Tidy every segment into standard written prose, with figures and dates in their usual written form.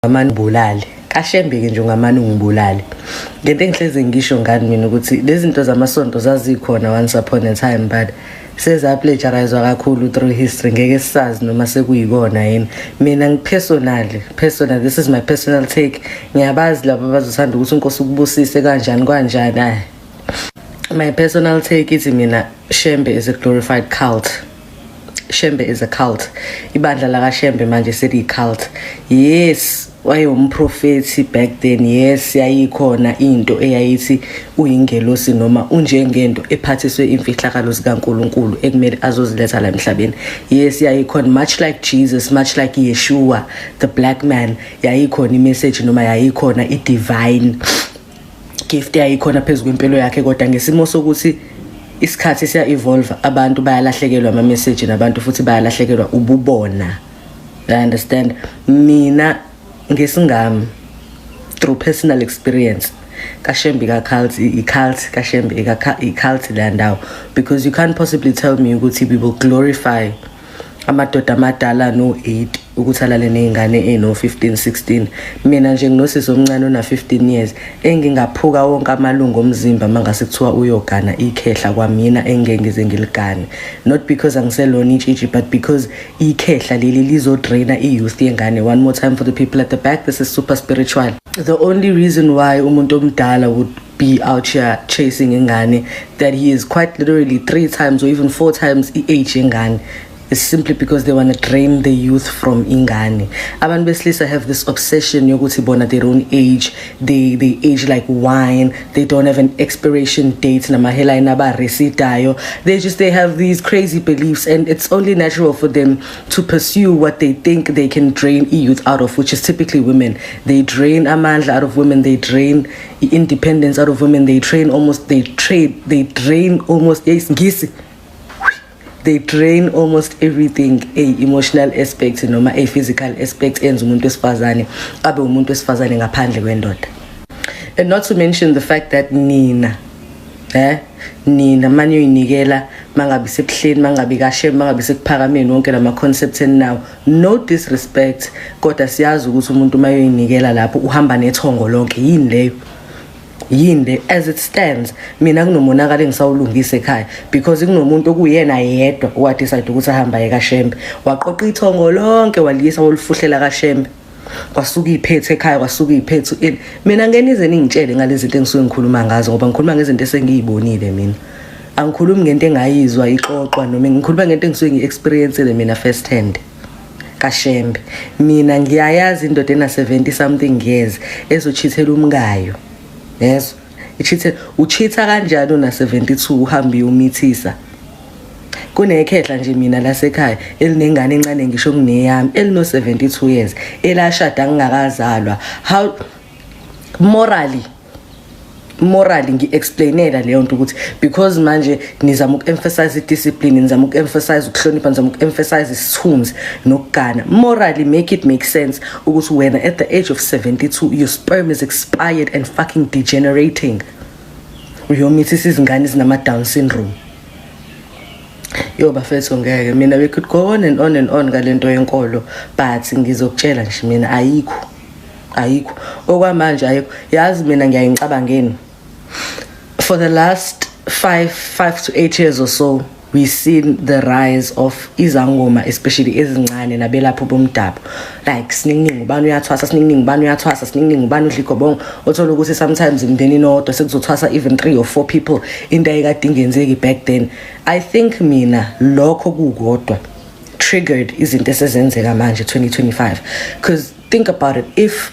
Ngamani ubulali kaShembe ke nje ngamani ungibulali ngento engihleze ngisho ngani mina ukuthi lezi zinto zamasonto zazikhona once upon a time but sezaplagiarizwa kakhulu through history ngeke sisazi noma sekuyikona yini mina personally this is my personal take ngiyabazi labo abazothanda ukuthi uNkosi ukubusise kanjani my personal take ithi mina Shembe is a glorified cult. Shembe is a cult. Ibandla la kaShembe manje seli cult. Yes, wayewumprofeti back then. Yes, yayikhona into eyayithi uyingelosi noma unjengento ephathiswe imfihlakalo zikaNkuluNkulu ekumele azoziletha la emhlabeni. Yes, yayikhona much like Jesus, much like Yeshua, the black man. Yayikhona imessage noma yayikhona idivine gift yayikhona phezulu kwempilo yakhe kodwa ngesimo sokuthi isikhathi siya evolve abantu bayalahlekelwa ama message nabantu futhi bayalahlekelwa ububona. I understand mina ngesingami through personal experience kaShembe ka cult i-cult kaShembe i-cult landawo because you can't possibly tell me ukuthi we will glorify amadoda amadala no 8 ukuthi alale nezingane eno 15 16 mina nje nginosisi omncane ona 15 years engingaphuka wonke amalungu omzimba mangase kuthiwa uyogana ikhehla kwamina engengize ngiligane not because angiselona itshitshi but because ikhehla leli lizodraina iyouth yengane. One more time for the people at the back, this is super spiritual. The only reason why umuntu omdala would be out here chasing ingane that he is quite literally 3 times or even 4 times age yengane is simply because they want to drain the youth from ingane. Abantu besilisa have this obsession yokuthi bona their own age, they age like wine, they don't have an expiration date namahela inaba resitayo. They have these crazy beliefs and it's only natural for them to pursue what they think they can drain youth out of, which is typically women. They drain amandla out of women, they drain independence out of women, they drain almost they drain almost everything, a emotional aspect noma a physical aspect enza umuntu wesifazane abe umuntu wesifazane ngaphandle kwendoda. And not to mention the fact that nina manje uyinikela mangabe sebuhleni mangabe kaShembe mangabe sekuphakameni wonke lama concepts now, no disrespect kodwa siyazi ukuthi umuntu mayoyinikela lapho uhamba nethongo lonke yini leyo yinde as it stands mina kunomonakala engisawulungisa ekhaya because kunomuntu okuyena yedwa owathi decide ukuthi ahamba ekaShembe waqoqa ithongo lonke waliyisa wolufuhlela kaShembe kwasuka iphethe ekhaya kwasuka iphethe in mina ngenize ningitshele ngalezi zinto engisuke ngikhuluma ngazo ngoba ngikhuluma ngezinto esengiyibonile mina angikhulumi ngento engayizwa ixoxwa noma ngikhuluma ngento engisuke ngiexperience mina first hand kaShembe. Mina ngiyayazi indoda ena 70 something years ezochithela umngayo. Yes, uchitha kanjani una 72 uhambi umithisa kunekhehla nje mina lasekhaya elinengane encane ngisho kuneyami elino 72 years elashada ngingakazalwa. How morally ngiexplainela leyo nto ukuthi because manje nizama ukuemphasize discipline, nizama ukuemphasize ukuhlonipha, nizama ukuemphasize isithunzi nokugana. Morally make sense ukuthi wena at the age of 72 your sperm is expired and fucking degenerating. Uyomithisa izingane ezinama Down syndrome. Yo bafethu ngeke mina we could go on and on ngalento yenkolo but ngizokutshela nje mina ayikho okwamanje ayikho. Yazi mina ngiyayicabangeni for the last 5 to 8 years or so we've seen the rise of izangoma especially ezincane nabelapho bomdabu like siningi ubani uyathwasa siningi ubani udligobongo othola ukuthi sometimes imndeni nodwa sekuzothwasa even 3 or 4 people into ayikade ingenzeki back then. I think mina lokho kukodwa triggered izinto esezenzeka manje 2025 because think about it, if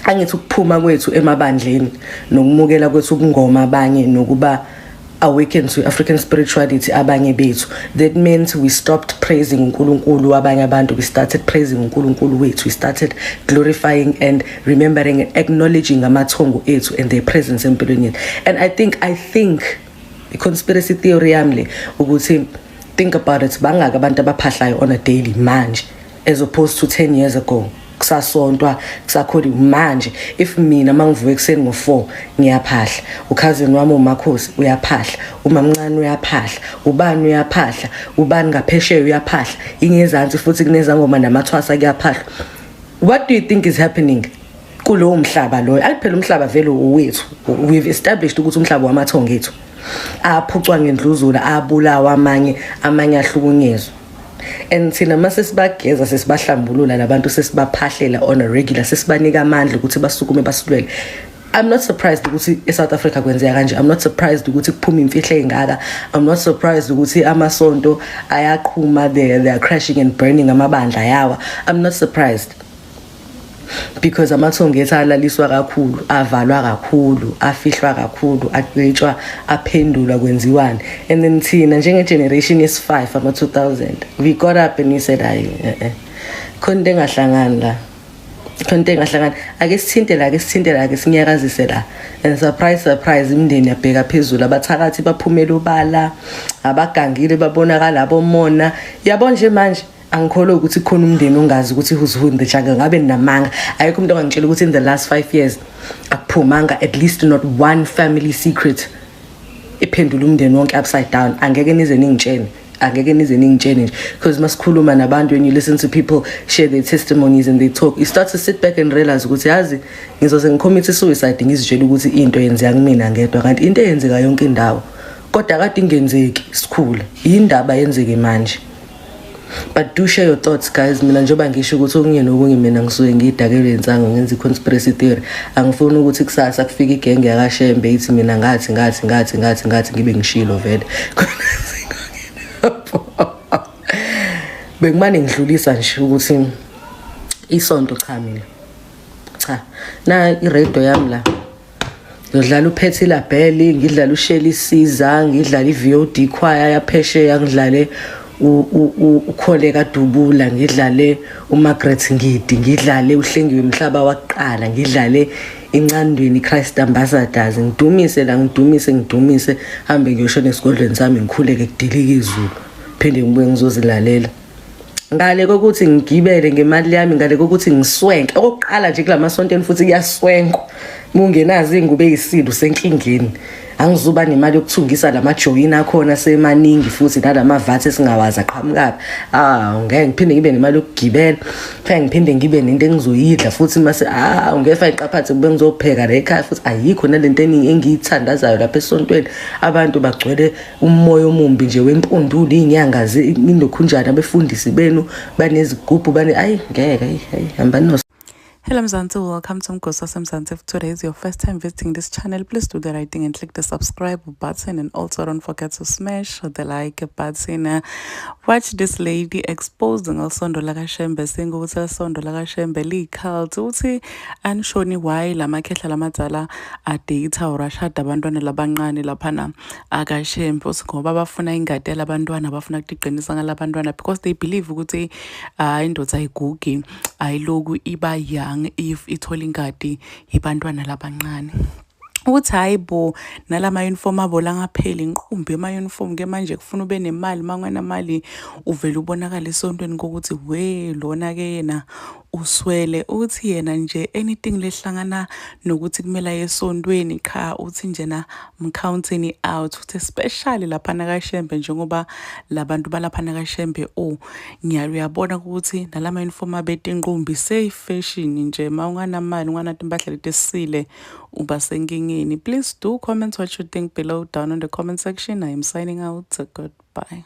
angithi ukuphuma kwethu emabandleni nokumukela kwethu ukungoma abanye nokuba awaken to African spirituality abanye bethu, that meant we stopped praising uNkulunkulu abanye abantu, we started praising uNkulunkulu wethu, we started glorifying and remembering and acknowledging amathongo ethu and their presence empilweni yethu. And I think the conspiracy theory yami ukuthi think about it, bangaka abantu abaphahlayo on a daily manje as opposed to 10 years ago. Kusasontwa kusakholi manje if mina mangivuka ekseni ngo4 ngiyaphahla, ukhazini wami uMakhosi uyaphahla, umamncane uyaphahla, ubani uyaphahla, ubani ngaphesheya uyaphahla, ingezansi futhi kunezangoma namathwasa kuyaphahla. What do you think is happening kulowo mhlaba loyo? Akuphela umhlaba vele uwethu. We've established ukuthi umhlaba wamathongo ethu aphucwa ngendluzula, abulawa amanye ahlukunyezwe. And thina mase sibageza sesibahlambulula labantu sesibaphahlela on a regular, sesibanika amandla ukuthi basukume basilwele. I'm not surprised ukuthi eSouth Africa kwenzeka kanje. I'm not surprised ukuthi kuphuma imfihlo engaka. I'm not surprised ukuthi amasonto ayaqhuma, they are crashing and burning amabandla yawa. I'm not surprised. Because amathongo ethu alaliswa kakhulu, avalwa kakhulu, afihlwa kakhulu, aqetshwa, aphendulwa kwenziwani. And then thina njenge generation yes5 ama 2000 we got up and we said khonto engahlangani la, khonto engahlangani, ake sithinte la, ake sinyakazise la. And surprise imndeni yabheka phezulu, abathakathi baphumela ubala, abagangile babonakala abomona. Yabo nje manje angikholwa ukuthi khona umndeni ongazi ukuthi who's who in the jungle. Ngabe ninamanga, ayikho umuntu ongangitshela ukuthi in the last 5 years akuphumanga at least not one family secret iphendula umndeni wonke upside down. Angeke nize ningitshene nje, because masikhuluma nabantu, when you listen to people share their testimonies and they talk, you start to sit back and realize ukuthi yazi ngizoze ngicommit suicide ngizitshela ukuthi into yenzeka kumina ngedwa, kanti into eyenzeka yonke indawo kodwa kade ingenzeki sikhula, indaba yenzeke manje. But do share your thoughts guys. Mina njengoba ngisho ukuthi okunye nokunye mina ngisuke ngidakelwe insango ngenza i-conspiracy theory. Angifuni ukuthi kusasa kufike igenge yakashembe ithi mina ngathi ngibe ngishilo vele. Bekumane ngidlulisa nje ukuthi isonto cha na iradio yami la ngidlala uPetty LaBelle, ngidlala uShelly Siza, ngidlala iVOD choir yaphesheya, ngidlale ukholeka Dubula, ngidlale uMargaret Ngidi, ngidlale uHlengiwe Mhlaba waqala, ngidlale incandweni Christ Ambassadors. Ngidumise hambe ngiyosho nesigodlweni sami ngikhuleke kudilika izulu, phinde ngibuye ngizozilalela. Ngale kokuthi ngigibele ngemali yami, ngale kokuthi ngiswenke okokuqala nje kulamasontweni futhi kuyaswenkwa. Mungenazi ingube yisindo senkingeni. Angizuba nemali yokuthungisa lamajoyini akhona semaningi futhi nalamaVAT esingawazi aqhamukapi. Ngeke ngiphinde ngibe nemali yokugibela, ngiphinde ngibe nento engizoyidla futhi mase ungefa iqaphathi kube ngizopheka la ekhaya futhi ayikho nalento eningi engiyithandazayo lapha esontweni. Abantu bagcwele umoya omumbi nje wempundulo, inyanga inokhunjana abefundisi benu banezigubhu ngeke hamba no. Hello Mzansi, welcome to Mgosa Mzansi. If today is your first time visiting this channel, please do the right thing and click the subscribe button, and also don't forget to smash the like button. Watch this lady exposing Sondo Lakashembe, saying ukuthi Sondo Lakashembe li-cult, uthi anishoni why lamakehla lamadala adata or ashada abantwana labancane laphana akashembe, uthi ngoba bafuna ingadi yalabantwana, bafuna ukuqinisa ngalabantwana, because they believe ukuthi indoda ayigugi ayiloku iba young if ithola ingadi yibantwana labancane. Uthi hayibo nalama uniform abo la ngapheli inqumbi ema uniform ke manje kufuna ube nemali, mangwana mali uvela ubonakala esontweni kokuthi we lona ke yena uswele. Uthi yena nje anything lehlangana nokuthi kumela esontweni cha, uthi njena mcounting out, uthi especially lapha nakashembe njengoba labantu balapha nakashembe ngiyabona ukuthi nalama uniform abete inqumbi safe fashion nje, mangwana mali unganathi impahla letesile uba senkingeni. Please do comment what you think below down in the comment section. I am signing out. Goodbye.